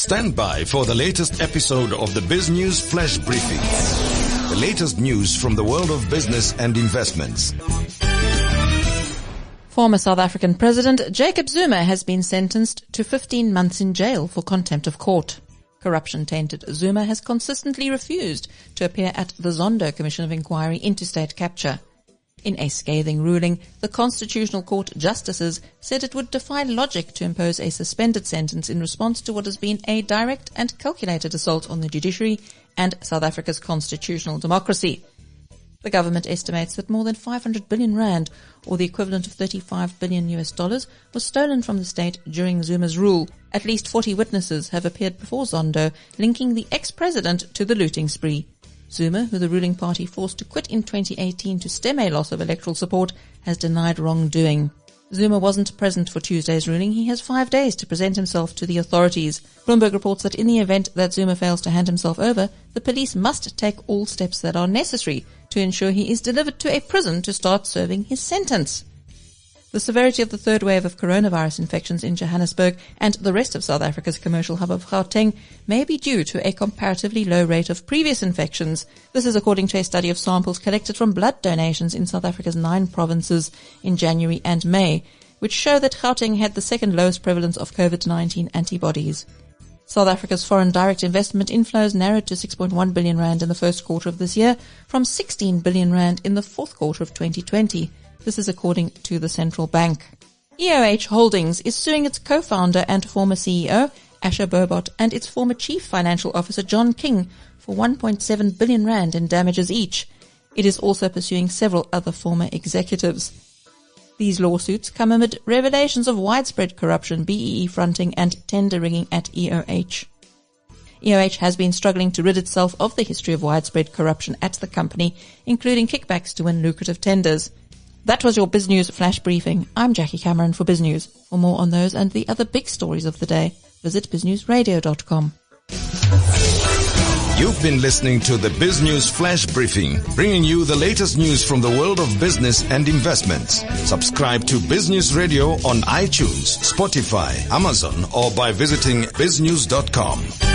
Stand by for the latest episode of the Biz News Flash Briefing. The latest news from the world of business and investments. Former South African President Jacob Zuma has been sentenced to 15 months in jail for contempt of court. Corruption-tainted Zuma has consistently refused to appear at the Zondo Commission of Inquiry into state capture. In a scathing ruling, the Constitutional Court justices said it would defy logic to impose a suspended sentence in response to what has been a direct and calculated assault on the judiciary and South Africa's constitutional democracy. The government estimates that more than 500 billion rand, or the equivalent of $35 billion, was stolen from the state during Zuma's rule. At least 40 witnesses have appeared before Zondo, linking the ex-president to the looting spree. Zuma, who the ruling party forced to quit in 2018 to stem a loss of electoral support, has denied wrongdoing. Zuma wasn't present for Tuesday's ruling. He has 5 days to present himself to the authorities. Bloomberg reports that in the event that Zuma fails to hand himself over, the police must take all steps that are necessary to ensure he is delivered to a prison to start serving his sentence. The severity of the third wave of coronavirus infections in Johannesburg and the rest of South Africa's commercial hub of Gauteng may be due to a comparatively low rate of previous infections. This is according to a study of samples collected from blood donations in South Africa's 9 provinces in January and May, which show that Gauteng had the second lowest prevalence of COVID-19 antibodies. South Africa's foreign direct investment inflows narrowed to 6.1 billion rand in the first quarter of this year from 16 billion rand in the fourth quarter of 2020. This is according to the central bank. EOH Holdings is suing its co-founder and former CEO, Bohbot, and its former chief financial officer, John King, for 1.7 billion rand in damages each. It is also pursuing several other former executives. These lawsuits come amid revelations of widespread corruption, BEE fronting, and tender rigging at EOH. EOH has been struggling to rid itself of the history of widespread corruption at the company, including kickbacks to win lucrative tenders. That was your Biz News Flash Briefing. I'm Jackie Cameron for Biz News. For more on those and the other big stories of the day, visit biznewsradio.com. You've been listening to the Biz News Flash Briefing, bringing you the latest news from the world of business and investments. Subscribe to Biz News Radio on iTunes, Spotify, Amazon, or by visiting biznews.com.